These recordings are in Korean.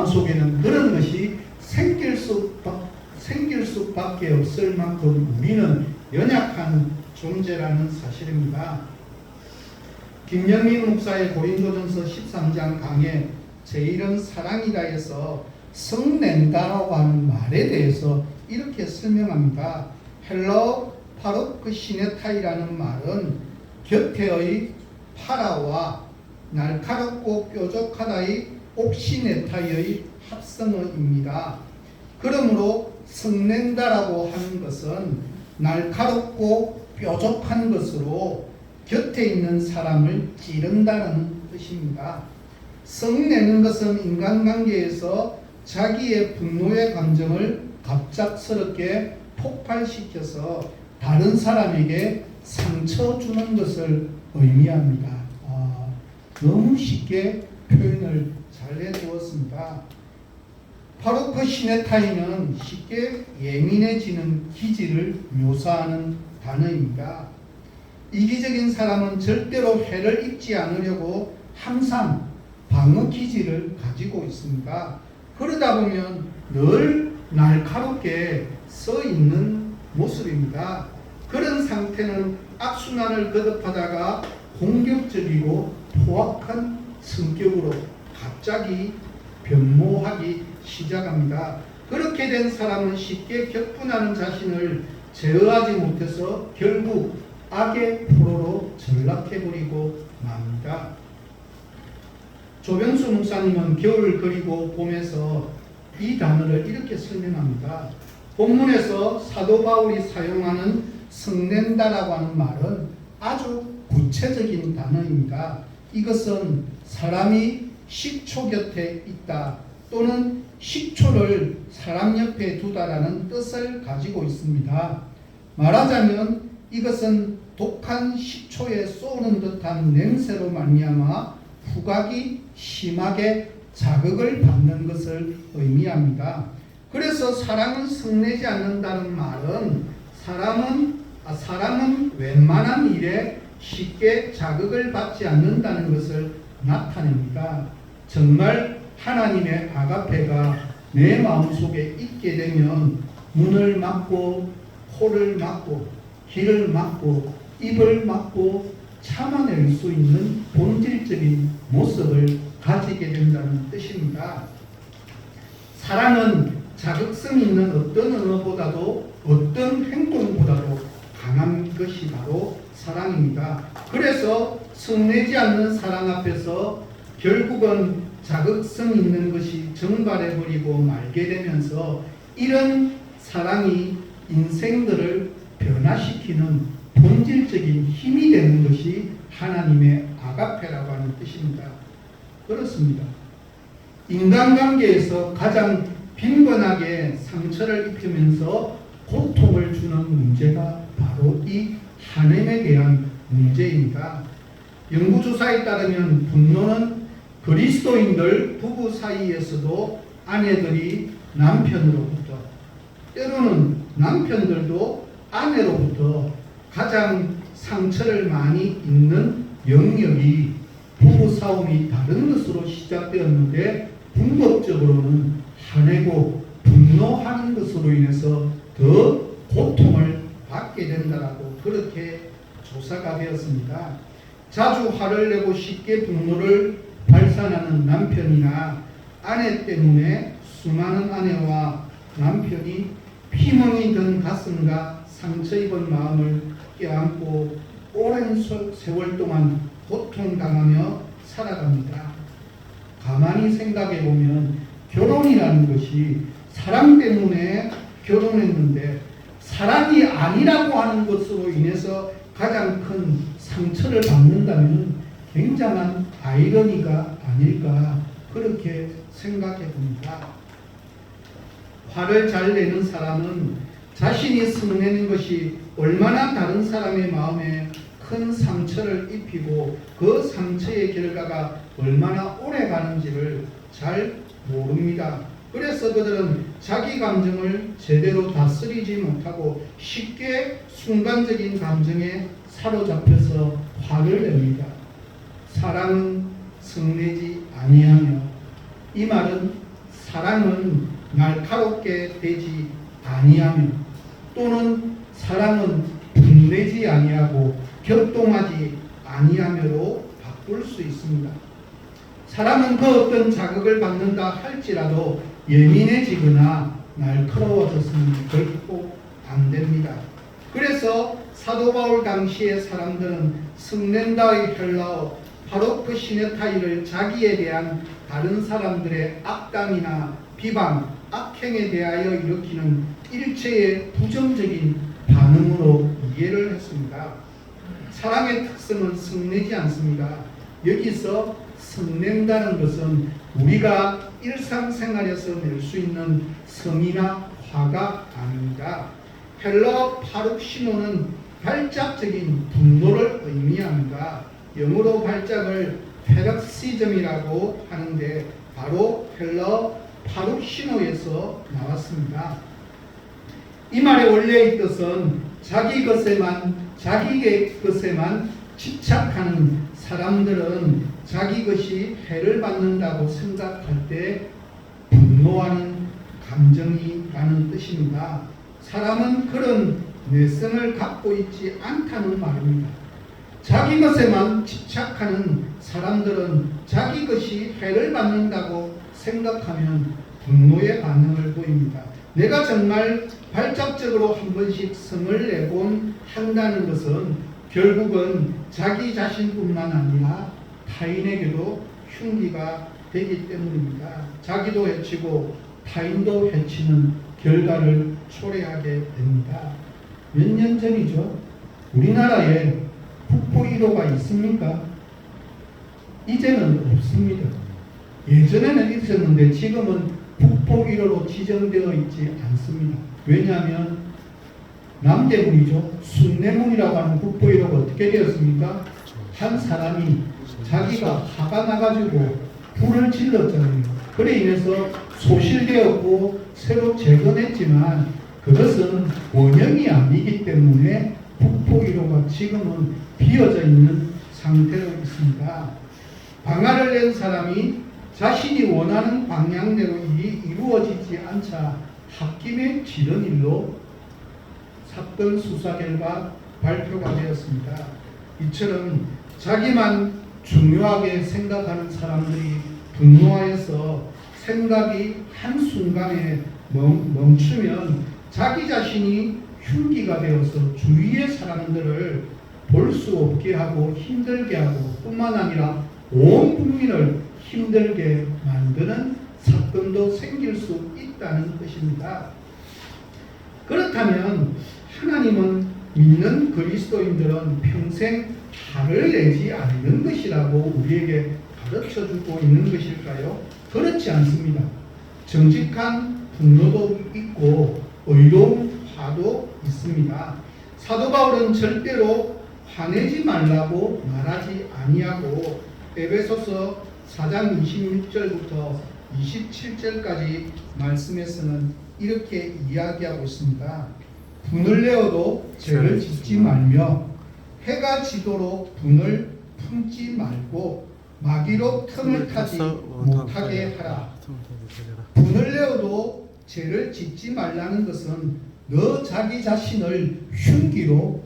마음속에는 그런 것이 생길 수밖에 없을 만큼 우리는 연약한 존재라는 사실입니다. 김영민 목사의 고린도전서 13장 강에 제 이름 사랑이다에서 성낸다라고 하는 말에 대해서 이렇게 설명합니다. 헬러 파로크 시네타이라는 말은 곁에의 파라와 날카롭고 뾰족하다의 옥시네타이의 합성어입니다. 그러므로 성낸다라고 하는 것은 날카롭고 뾰족한 것으로 곁에 있는 사람을 찌른다는 뜻입니다. 성내는 것은 인간관계에서 자기의 분노의 감정을 갑작스럽게 폭발시켜서 다른 사람에게 상처 주는 것을 의미합니다. 너무 쉽게 표현을 잘 해주었습니다. 파로크 시네타이는 쉽게 예민해지는 기질을 묘사하는 단어입니다. 이기적인 사람은 절대로 해를 입지 않으려고 항상 방어 기질을 가지고 있습니다. 그러다 보면 늘 날카롭게 서 있는 모습입니다. 그런 상태는 악순환을 거듭하다가 공격적이고 포악한 성격으로 갑자기 변모하기 시작합니다. 그렇게 된 사람은 쉽게 격분하는 자신을 제어하지 못해서 결국 악의 포로로 전락해버리고 맙니다. 조병수 목사님은 겨울 그리고 봄에서 이 단어를 이렇게 설명합니다. 본문에서 사도 바울이 사용하는 성낸다라고 하는 말은 아주 구체적인 단어입니다. 이것은 사람이 식초 곁에 있다 또는 식초를 사람 옆에 두다라는 뜻을 가지고 있습니다. 말하자면 이것은 독한 식초에 쏘는 듯한 냄새로 말미암아 후각이 심하게 자극을 받는 것을 의미합니다. 그래서 사랑은 성내지 않는다는 말은 사람은 웬만한 일에 쉽게 자극을 받지 않는다는 것을 나타냅니다. 정말 하나님의 아가페가 내 마음속에 있게 되면 문을 막고 코를 막고 귀를 막고 입을 막고 참아낼 수 있는 본질적인 모습을 가지게 된다는 뜻입니다. 사랑은 자극성 있는 어떤 언어보다도 어떤 행동보다도 강한 것이 바로 사랑입니다. 그래서 성내지 않는 사랑 앞에서 결국은 자극성 있는 것이 증발해버리고 말게 되면서 이런 사랑이 인생들을 변화시키는 본질적인 힘이 되는 것이 하나님의 아가페라고 하는 뜻입니다. 그렇습니다. 인간관계에서 가장 빈번하게 상처를 입히면서 고통을 주는 문제가 바로 이 하나님에 대한 문제입니다. 연구조사에 따르면 분노는 그리스도인들 부부 사이에서도 아내들이 남편으로부터 때로는 남편들도 아내로부터 가장 상처를 많이 입는 영역이 부부싸움이 다른 것으로 시작되었는데 궁극적으로는 화내고 분노하는 것으로 인해서 더 고통을 받게 된다라고 그렇게 조사가 되었습니다. 자주 화를 내고 쉽게 분노를 발산하는 남편이나 아내 때문에 수많은 아내와 남편이 피멍이 든 가슴과 상처 입은 마음을 껴안고 오랜 세월 동안 고통당하며 살아갑니다. 가만히 생각해 보면 결혼이라는 것이 사랑 때문에 결혼했는데 사랑이 아니라고 하는 것으로 인해서 가장 큰 상처를 받는다면 굉장한 아이러니가 아닐까 그렇게 생각해 봅니다. 화를 잘 내는 사람은 자신이 성내는 것이 얼마나 다른 사람의 마음에 큰 상처를 입히고 그 상처의 결과가 얼마나 오래 가는지를 잘 모릅니다. 그래서 그들은 자기 감정을 제대로 다스리지 못하고 쉽게 순간적인 감정에 사로잡혀서 화를 냅니다. 사랑은 성내지 아니하며 이 말은 사랑은 날카롭게 되지 아니하며 또는 사랑은 분내지 아니하고 격동하지 아니하며로 바꿀 수 있습니다. 사람은 그 어떤 자극을 받는다 할지라도 예민해지거나 날카로워졌으면 결코 안 됩니다. 그래서 사도 바울 당시의 사람들은 성낸다의 헬라어 바로 그 시네타이를 자기에 대한 다른 사람들의 악담이나 비방, 악행에 대하여 일으키는 일체의 부정적인 반응으로 이해를 했습니다. 사랑의 특성은 성내지 않습니다. 여기서 성낸다는 것은 우리가 일상생활에서 낼 수 있는 성이나 화가 아닙니다. 헬라어 파룩시노는 발작적인 분노를 의미합니다. 영어로 발작을 페럭시즘이라고 하는데 바로 헬라어 파룩시노에서 나왔습니다. 이 말의 원래의 뜻은 자기 것에만 집착하는 사람들은 자기 것이 해를 받는다고 생각할 때 분노하는 감정이라는 뜻입니다. 사람은 그런 내성을 갖고 있지 않다는 말입니다. 자기 것에만 집착하는 사람들은 자기 것이 해를 받는다고 생각하면 분노의 반응을 보입니다. 내가 정말 발작적으로 한 번씩 성을 내곤 한다는 것은 결국은 자기 자신뿐만 아니라 타인에게도 흉기가 되기 때문입니다. 자기도 해치고 타인도 해치는 결과를 초래하게 됩니다. 몇 년 전이죠. 우리나라에 북포 1호가 있습니까? 이제는 없습니다. 예전에는 있었는데 지금은 북포 1호로 지정되어 있지 않습니다. 왜냐하면 남대문이죠. 숭례문이라고 하는 북포 1호가 어떻게 되었습니까? 한 사람이 자기가 화가 나가지고 불을 질렀잖아요. 그래 인해서 소실되었고 새로 재건했지만 그것은 원형이 아니기 때문에 북포 1호가 지금은 비어져 있는 상태로 있습니다. 방아를 낸 사람이 자신이 원하는 방향대로 일이 이루어지지 않자 홧김에 지른 일로 사건 수사 결과 발표가 되었습니다. 이처럼 자기만 중요하게 생각하는 사람들이 분노하여서 생각이 한순간에 멈추면 자기 자신이 흉기가 되어서 주위의 사람들을 볼 수 없게 하고 힘들게 하고 뿐만 아니라 온 국민을 힘들게 만드는 사건도 생길 수 있다는 뜻입니다. 그렇다면 하나님은 믿는 그리스도인들은 평생 화를 내지 않는 것이라고 우리에게 가르쳐주고 있는 것일까요? 그렇지 않습니다. 정직한 분노도 있고 의로운 화도 있습니다. 사도 바울은 절대로 화내지 말라고 말하지 아니하고 에베소서 4장 26절부터 27절까지 말씀에서는 이렇게 이야기하고 있습니다. 분을 내어도 죄를 짓지 말며 해가 지도록 분을 품지 말고 마귀로 틈을 타지 못하게 하라. 분을 내어도 죄를 짓지 말라는 것은 너 자기 자신을 흉기로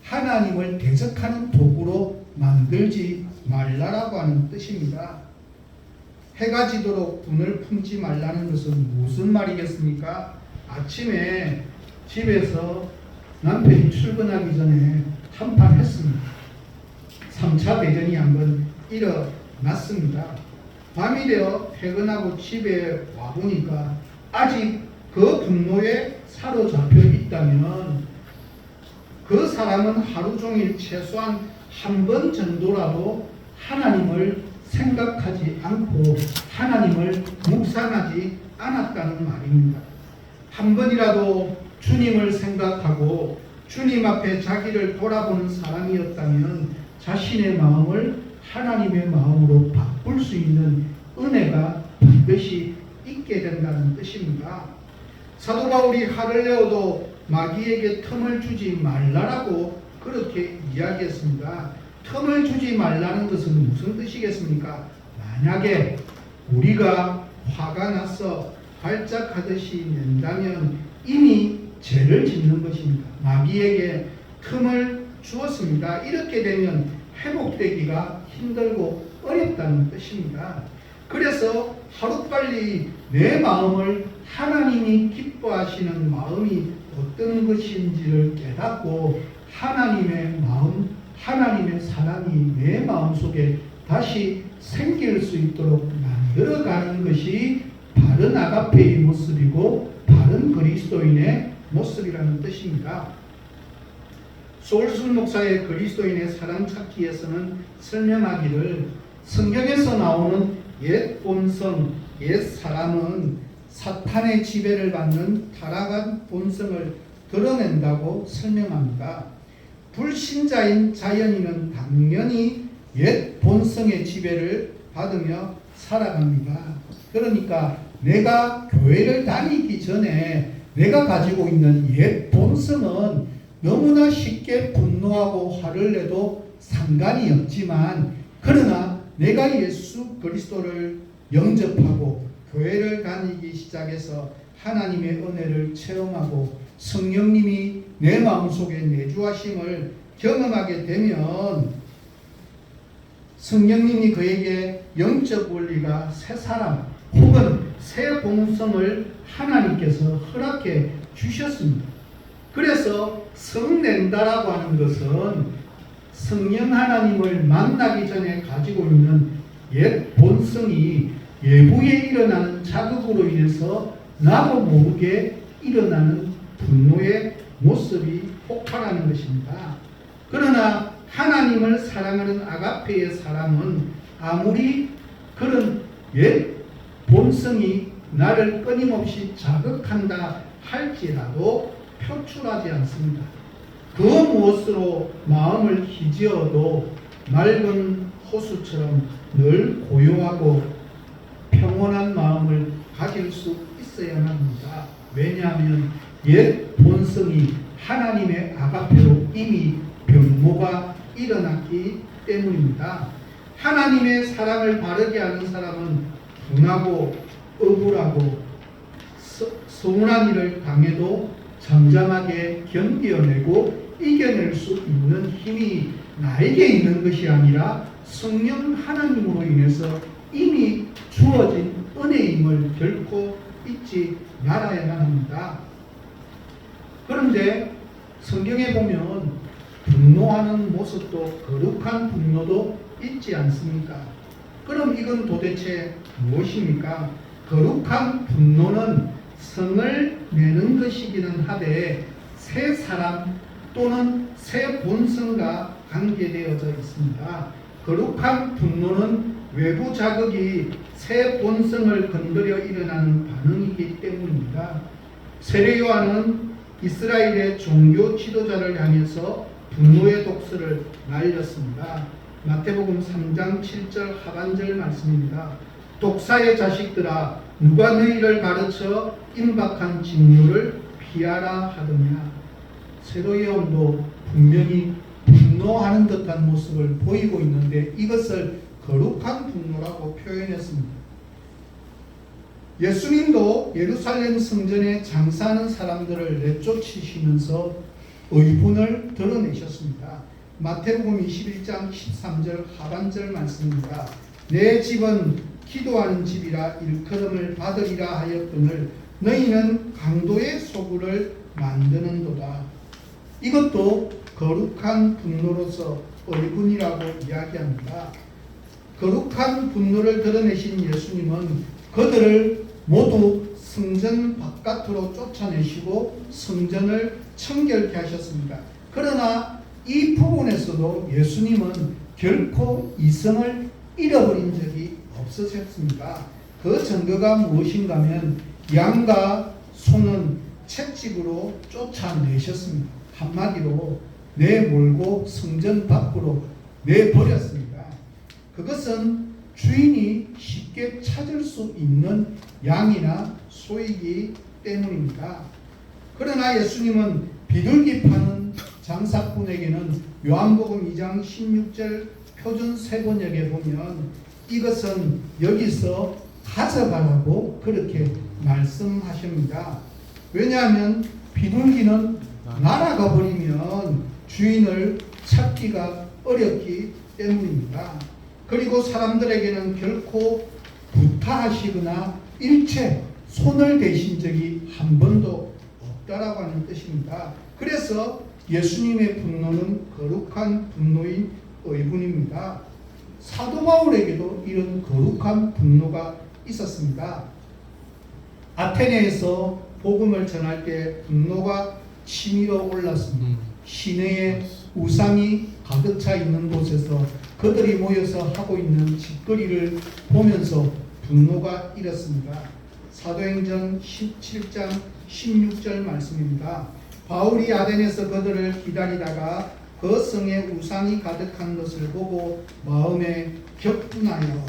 하나님을 대적하는 도구로 만들지 말라라고 하는 뜻입니다. 해가 지도록 분을 품지 말라는 것은 무슨 말이겠습니까? 아침에 집에서 남편이 출근하기 전에 한판 했습니다. 3차 대전이 한번 일어났습니다. 밤이 되어 퇴근하고 집에 와보니까 아직 그 분노에 사로잡혀 있다면 그 사람은 하루 종일 최소한 한 번 정도라도 하나님을 생각하지 않고 하나님을 묵상하지 않았다는 말입니다. 한 번이라도 주님을 생각하고 주님 앞에 자기를 돌아보는 사람이었다면 자신의 마음을 하나님의 마음으로 바꿀 수 있는 은혜가 반드시 있게 된다는 뜻입니다. 사도 바울이 화를 내어도 마귀에게 틈을 주지 말라라고 그렇게 이야기했습니다. 틈을 주지 말라는 것은 무슨 뜻이겠습니까? 만약에 우리가 화가 나서 발작하듯이 낸다면 이미 죄를 짓는 것입니다. 마귀에게 틈을 주었습니다. 이렇게 되면 회복되기가 힘들고 어렵다는 뜻입니다. 그래서 하루빨리 내 마음을 하나님이 기뻐하시는 마음이 어떤 것인지를 깨닫고 하나님의 마음, 하나님의 사랑이 내 마음속에 다시 생길 수 있도록 만들어가는 것이 바른 아가페의 모습이고 바른 그리스도인의 모습이라는 뜻입니다. 소울술 목사의 그리스도인의 사랑 찾기에서는 설명하기를 성경에서 나오는 옛 본성, 옛 사람은 사탄의 지배를 받는 타락한 본성을 드러낸다고 설명합니다. 불신자인 자연인은 당연히 옛 본성의 지배를 받으며 살아갑니다. 그러니까 내가 교회를 다니기 전에 내가 가지고 있는 옛 본성은 너무나 쉽게 분노하고 화를 내도 상관이 없지만, 그러나 내가 예수 그리스도를 영접하고 교회를 다니기 시작해서 하나님의 은혜를 체험하고 성령님이 내 마음속에 내주하심을 경험하게 되면 성령님이 그에게 영적 원리가 새 사람 혹은 새 본성을 하나님께서 허락해 주셨습니다. 그래서 성낸다라고 하는 것은 성령 하나님을 만나기 전에 가지고 있는 옛 본성이 외부에 일어나는 자극으로 인해서 나도 모르게 일어나는 분노의 모습이 폭발하는 것입니다. 그러나 하나님을 사랑하는 아가페의 사람은 아무리 그런 옛 본성이 나를 끊임없이 자극한다 할지라도 표출하지 않습니다. 그 무엇으로 마음을 희지어도 맑은 호수처럼 늘 고요하고 평온한 마음을 가질 수 있어야만 합니다. 왜냐하면 옛 본성이 하나님의 아가페로 이미 변모가 일어났기 때문입니다. 하나님의 사랑을 바르게 하는 사람은 분하고 억울하고 서운한 일을 당해도 잠잠하게 견뎌내고 이겨낼 수 있는 힘이 나에게 있는 것이 아니라 성령 하나님으로 인해서 이미 주어진 은혜임을 결코 잊지 말아야만 합니다. 그런데 성경에 보면 분노하는 모습도 거룩한 분노도 있지 않습니까? 그럼 이건 도대체 무엇입니까? 거룩한 분노는 성을 내는 것이기는 하되 새 사람 또는 새 본성과 관계되어져 있습니다. 거룩한 분노는 외부 자극이 새 본성을 건드려 일어나는 반응이기 때문입니다. 세례 요한은 이스라엘의 종교 지도자를 향해서 분노의 독수를 날렸습니다. 마태복음 3장 7절 하반절 말씀입니다. 독사의 자식들아, 누가 너희를 가르쳐 임박한 직무를 피하라 하더냐. 세례 요한도 분명히 분노하는 듯한 모습을 보이고 있는데 이것을 거룩한 분노라고 표현했습니다. 예수님도 예루살렘 성전에 장사하는 사람들을 내쫓으시면서 의분을 드러내셨습니다. 마태복음 21장 13절 하반절 말씀입니다. 내 집은 기도하는 집이라 일컬음을 받으리라 하였거늘 너희는 강도의 소굴을 만드는도다. 이것도 거룩한 분노로서 의분이라고 이야기합니다. 거룩한 분노를 드러내신 예수님은 그들을 모두 성전 바깥으로 쫓아내시고 성전을 청결케 하셨습니다. 그러나 이 부분에서도 예수님은 결코 이성을 잃어버린 적이 없으셨습니다. 그 증거가 무엇인가 하면 양과 소는 채찍으로 쫓아내셨습니다. 한마디로 내몰고 성전 밖으로 내버렸습니다. 그것은 주인이 쉽게 찾을 수 있는 양이나 소이기 때문입니다. 그러나 예수님은 비둘기 파는 장사꾼에게는 요한복음 2장 16절 표준 세번역에 보면 이것은 여기서 가져가라고 그렇게 말씀하십니다. 왜냐하면 비둘기는 날아가 버리면 주인을 찾기가 어렵기 때문입니다. 그리고 사람들에게는 결코 부탁하시거나 일체 손을 대신 적이 한 번도 없다라고 하는 뜻입니다. 그래서 예수님의 분노는 거룩한 분노인 의분입니다. 사도 바울에게도 이런 거룩한 분노가 있었습니다. 아테네에서 복음을 전할 때 분노가 치밀어 올랐습니다. 시내에 우상이 가득 차 있는 곳에서 그들이 모여서 하고 있는 짓거리를 보면서 분노가 일었습니다. 사도행전 17장 16절 말씀입니다. 바울이 아덴에서 그들을 기다리다가 그 성에 우상이 가득한 것을 보고 마음에 격분하여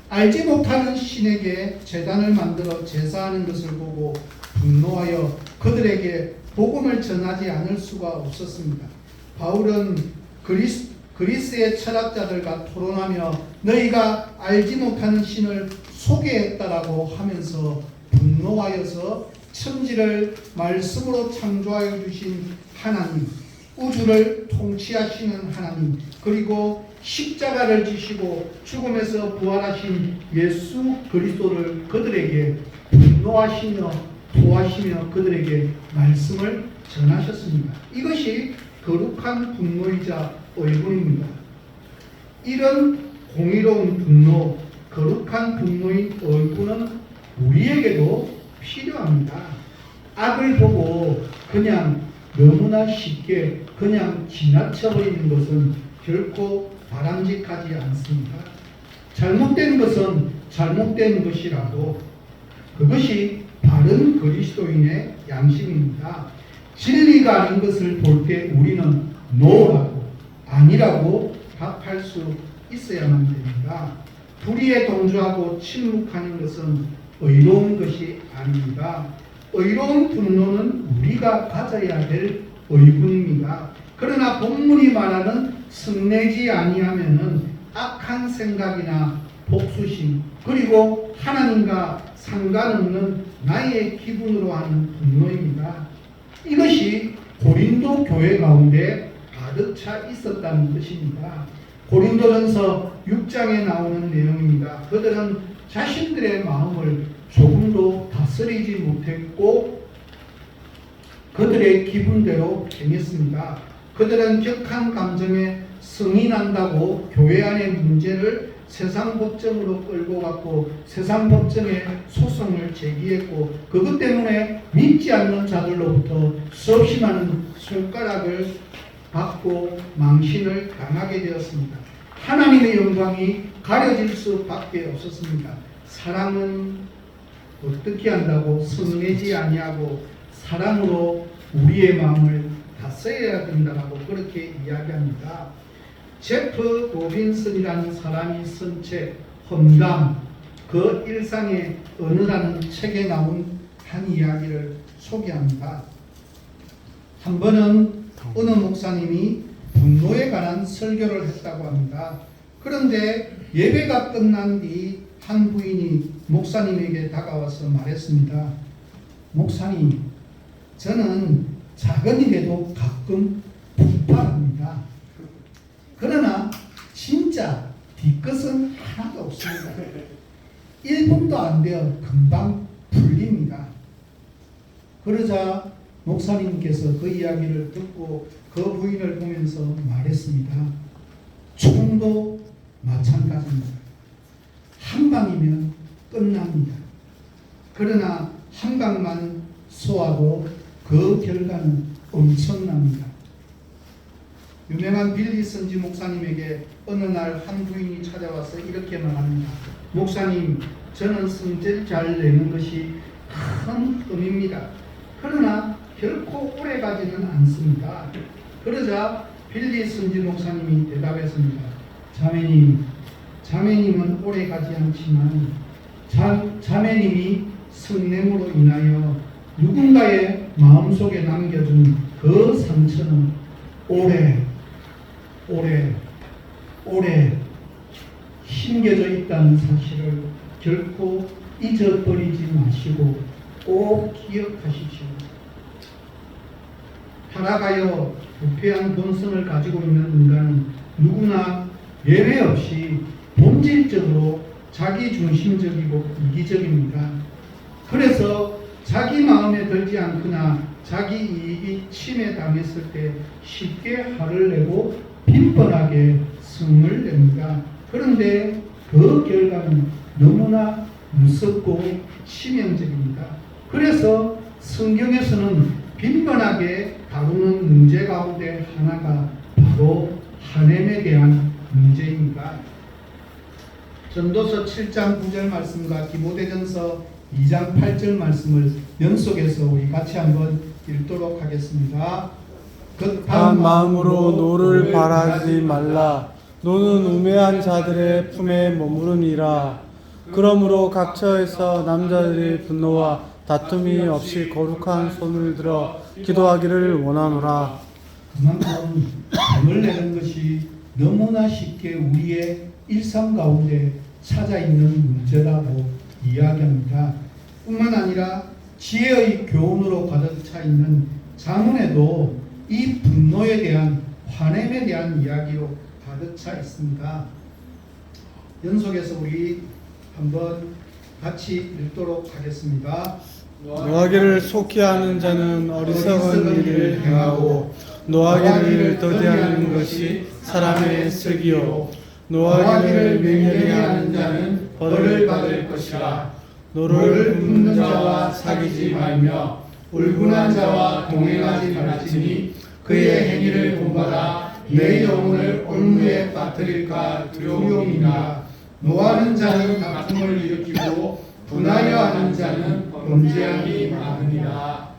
알지 못하는 신에게 제단을 만들어 제사하는 것을 보고 분노하여 그들에게 복음을 전하지 않을 수가 없었습니다. 바울은 그리스의 철학자들과 토론하며 너희가 알지 못하는 신을 소개했다라고 하면서 분노하여서 천지를 말씀으로 창조하여 주신 하나님, 우주를 통치하시는 하나님, 그리고 십자가를 지시고 죽음에서 부활하신 예수 그리스도를 그들에게 분노하시며 토하시며 그들에게 말씀을 전하셨습니다. 이것이 거룩한 분노이자 의분입니다. 이런 공의로운 분노, 거룩한 분노인 의분은 우리에게도 필요합니다. 악을 보고 그냥 너무나 쉽게 그냥 지나쳐버리는 것은 결코 바람직하지 않습니다. 잘못된 것은 잘못된 것이라도 그것이 바른 그리스도인의 양심입니다. 진리가 아닌 것을 볼 때 우리는 노라고 아니라고 답할 수 있어야만 됩니다. 불의에 동조하고 침묵하는 것은 의로운 것이 아닙니다. 의로운 분노는 우리가 가져야 될 의분입니다. 그러나 본문이 말하는 성내지 아니하면은 악한 생각이나 복수심 그리고 하나님과 상관없는 나의 기분으로 하는 분노입니다. 이것이 고린도 교회 가운데 가득 차 있었다는 뜻입니다. 고린도전서 6장에 나오는 내용입니다. 그들은 자신들의 마음을 조금도 다스리지 못했고 그들의 기분대로 행했습니다. 그들은 격한 감정에 성이 난다고 교회 안의 문제를 세상 법정으로 끌고 갔고 세상 법정에 소송을 제기했고 그것 때문에 믿지 않는 자들로부터 수없이 많은 손가락을 받고 망신을 당하게 되었습니다. 하나님의 영광이 가려질 수밖에 없었습니다. 사랑은 어떻게 한다고 성내지 아니하고 사랑으로 우리의 마음을 다스려야 된다고 그렇게 이야기합니다. 제프 로빈슨이라는 사람이 쓴 책 험담 그 일상의 언어라는 책에 나온 한 이야기를 소개합니다. 한 번은 어느 목사님이 분노에 관한 설교를 했다고 합니다. 그런데 예배가 끝난 뒤 한 부인이 목사님에게 다가와서 말했습니다. 목사님, 저는 작은 일에도 가끔 폭발합니다. 그러나 진짜 뒤끝은 하나도 없습니다. 1분도 안 되어 금방 풀립니다. 그러자 목사님께서 그 이야기를 듣고 그 부인을 보면서 말했습니다. 총도 마찬가지입니다. 한 방이면 끝납니다. 그러나 한 방만 쏘아도 그 결과는 엄청납니다. 유명한 빌리 선지 목사님에게 어느 날 한 부인이 찾아와서 이렇게 말합니다. 목사님, 저는 성질 잘 내는 것이 큰 꿈입니다. 그러나 결코 오래 가지는 않습니다. 그러자 빌리 선지 목사님이 대답했습니다. 자매님은 오래 가지 않지만 자매님이 성냄으로 인하여 누군가의 마음속에 남겨준 그 상처는 오래 힘겨져 있다는 사실을 결코 잊어버리지 마시고 꼭 기억하십시오. 타락하여 부패한 본성을 가지고 있는 인간은 누구나 예외 없이 본질적으로 자기중심적이고 이기적입니다. 그래서 자기 마음에 들지 않거나 자기 이익이 침해당했을 때 쉽게 화를 내고 빈번하게 성을 냅니다. 그런데 그 결과는 너무나 무섭고 치명적입니다. 그래서 성경에서는 빈번하게 다루는 문제 가운데 하나가 바로 한햄에 대한 문제입니다. 전도서 7장 9절 말씀과 디모데전서 2장 8절 말씀을 연속해서 우리 같이 한번 읽도록 하겠습니다. 급한 마음으로 노를 바라지 말라. 노는 우매한 자들의 품에 머무름이라. 그러므로 각처에서 남자들의 분노와 다툼이 없이 거룩한 손을 들어 기도하기를 원하노라. 그만큼 힘을 내는 것이 너무나 쉽게 우리의 일상 가운데 찾아있는 문제라고 이야기합니다. 뿐만 아니라 지혜의 교훈으로 가득 차 있는 잠언에도 이 분노에 대한 환햄에 대한 이야기로 가득 차 있습니다. 연속해서 우리 한번 같이 읽도록 하겠습니다. 노하기를 속히 하는 자는 어리석은 일을 행하고 노하기를 더디하는 것이 사람의 슬기요 노하기를 맹렬히 하는 자는 벌을 받을 것이라. 노를 굽는 자와 사귀지 말며 울분한 자와 동행하지 말지니 그의 행위를 본받아 내 영혼을 올무에 빠뜨릴까 두려움이니라. 노하는 자는 다툼을 일으키고 분하여 하는 자는 범죄함이 많으니라.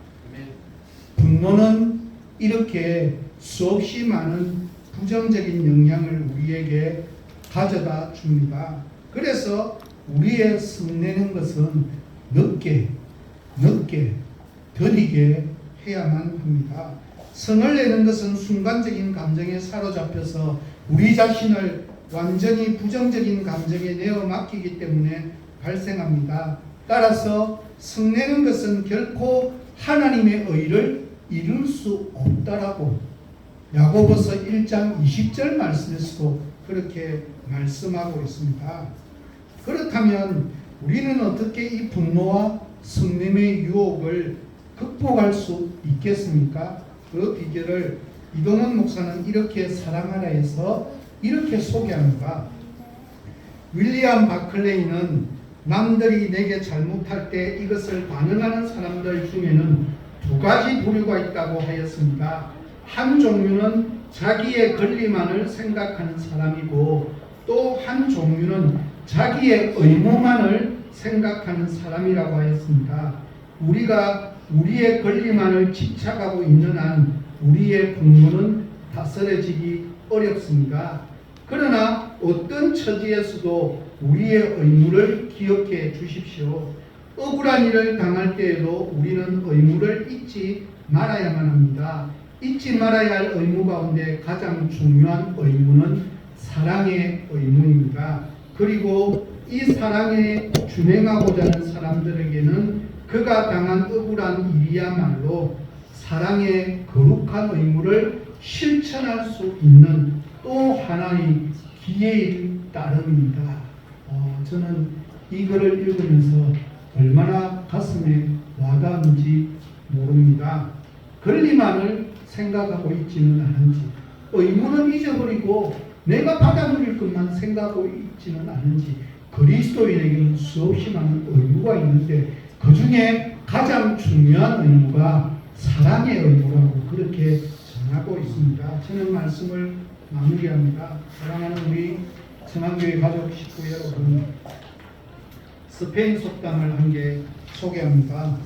분노는 이렇게 수없이 많은 부정적인 영향을 우리에게 가져다 줍니다. 그래서 우리의 성내는 것은 늦게 더디게 해야만 합니다. 성을 내는 것은 순간적인 감정에 사로잡혀서 우리 자신을 완전히 부정적인 감정에 내어 맡기기 때문에 발생합니다. 따라서 성내는 것은 결코 하나님의 의를 이룰 수 없다라고 야고보서 1장 20절 말씀에서도 그렇게 말씀하고 있습니다. 그렇다면 우리는 어떻게 이 분노와 성냄의 유혹을 극복할 수 있겠습니까? 그 비결을 이동원 목사는 이렇게 사랑하라에서 이렇게 소개합니다. 윌리엄 바클레이는 남들이 내게 잘못할 때 이것을 반응하는 사람들 중에는 두 가지 부류가 있다고 하였습니다. 한 종류는 자기의 권리만을 생각하는 사람이고 또 한 종류는 자기의 의무만을 생각하는 사람이라고 하였습니다. 우리가 우리의 권리만을 집착하고 있는 한 우리의 분노는 다스려지기 어렵습니다. 그러나 어떤 처지에서도 우리의 의무를 기억해 주십시오. 억울한 일을 당할 때에도 우리는 의무를 잊지 말아야만 합니다. 잊지 말아야 할 의무 가운데 가장 중요한 의무는 사랑의 의무입니다. 그리고 이 사랑에 준행하고자 하는 사람들에게는 그가 당한 억울한 일이야말로 사랑의 거룩한 의무를 실천할 수 있는 또 하나의 기회일 따름입니다. 저는 이 글을 읽으면서 얼마나 가슴에 와닿는지 모릅니다. 권리만을 생각하고 있지는 않은지, 의무는 잊어버리고 내가 받아 누릴 것만 생각하고 있지는 않은지, 그리스도인에게는 수없이 많은 의무가 있는데 그 중에 가장 중요한 의무가 사랑의 의무라고 그렇게 전하고 있습니다. 저는 말씀을 마무리합니다. 사랑하는 우리 성안교회 가족 식구 여러분, 스페인 속담을 한 개 소개합니다.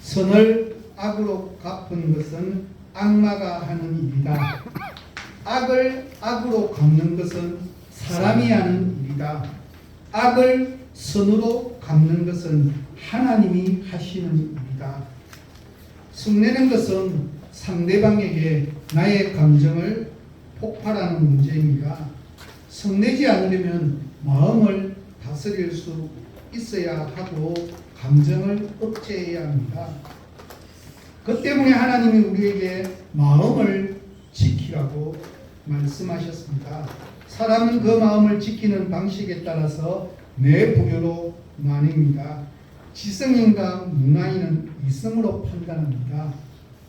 선을 악으로 갚은 것은 악마가 하는 일이다. 악을 악으로 갚는 것은 사람이 하는 일이다. 악을 선으로 갚는 것은 하나님이 하시는 일이다. 성내는 것은 상대방에게 나의 감정을 폭발하는 문제입니다. 성내지 않으려면 마음을 다스릴 수 있어야 하고 감정을 억제해야 합니다. 그 때문에 하나님이 우리에게 마음을 지키라고 말씀하셨습니다. 사람은 그 마음을 지키는 방식에 따라서 네 부류로 나뉩니다. 지성인과 문화인은 이성으로 판단합니다.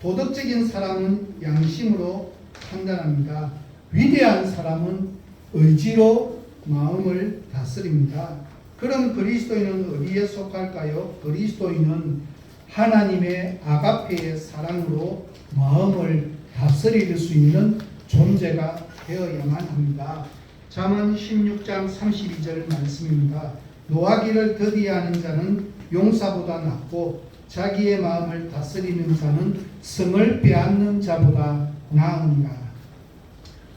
도덕적인 사람은 양심으로 판단합니다. 위대한 사람은 의지로 마음을 다스립니다. 그럼 그리스도인은 어디에 속할까요? 그리스도인은 하나님의 아가페의 사랑으로 마음을 다스릴 수 있는 존재가 되어야만 합니다. 잠언 16장 32절 말씀입니다. 노하기를 더디하는 자는 용사보다 낫고 자기의 마음을 다스리는 자는 성을 빼앗는 자보다 나으니라.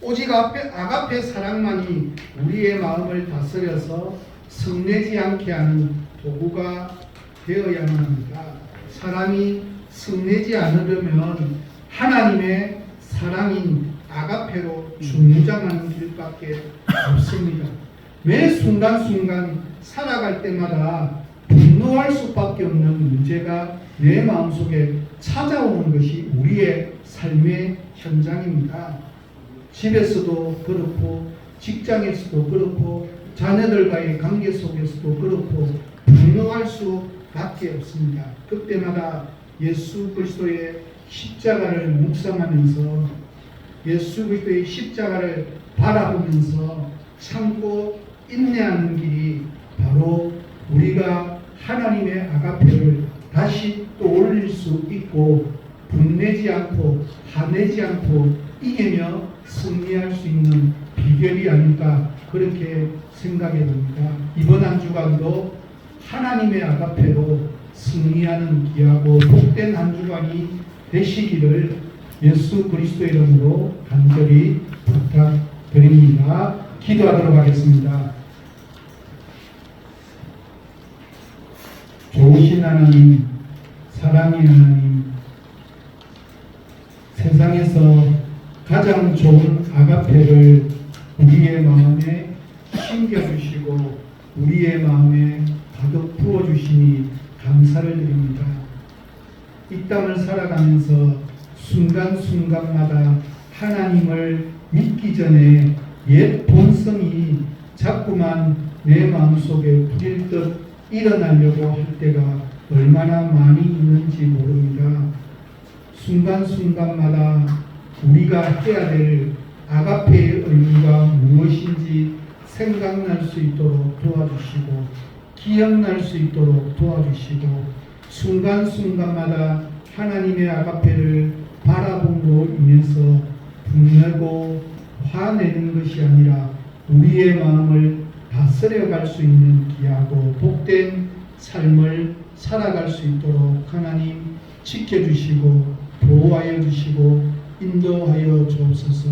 오직 아가페 사랑만이 우리의 마음을 다스려서 성내지 않게 하는 도구가 되어야만 합니다. 사람이 성내지 않으려면 하나님의 사랑인 아가페로 중무장하는 길밖에 없습니다. 매 순간순간 살아갈 때마다 분노할 수밖에 없는 문제가 내 마음속에 찾아오는 것이 우리의 삶의 현장입니다. 집에서도 그렇고 직장에서도 그렇고 자녀들과의 관계 속에서도 그렇고 분노할 수밖에 없습니다. 그때마다 예수 그리스도의 십자가를 묵상하면서 예수 그리스도의 십자가를 바라보면서 참고 인내하는 길이 바로 우리가 하나님의 아가페를 다시 또 올릴 수 있고 분내지 않고 화내지 않고 이기며 승리할 수 있는 비결이 아닐까 그렇게 생각해 봅니다. 이번 한 주간도 하나님의 아가페로 승리하는 귀하고 복된 한 주간이 되시기를 예수 그리스도 이름으로 간절히 부탁드립니다. 기도하도록 하겠습니다. 좋으신 하나님, 사랑의 하나님, 세상에서 가장 좋은 아가페를 우리의 마음에 심겨주시고 우리의 마음에 가득 부어주시니 감사를 드립니다. 이 땅을 살아가면서 순간순간마다 하나님을 믿기 전에 옛 본성이 자꾸만 내 마음속에 부릴듯 일어나려고 할 때가 얼마나 많이 있는지 모릅니다. 순간순간마다 우리가 해야 될 아가페의 의무가 무엇인지 생각날 수 있도록 도와주시고 기억날 수 있도록 도와주시고 순간순간마다 하나님의 아가페를 바라봄으로 인해서 분내고 화내는 것이 아니라 우리의 마음을 다스려갈 수 있는 귀하고 복된 삶을 살아갈 수 있도록 하나님 지켜주시고 보호하여 주시고 인도하여 주옵소서.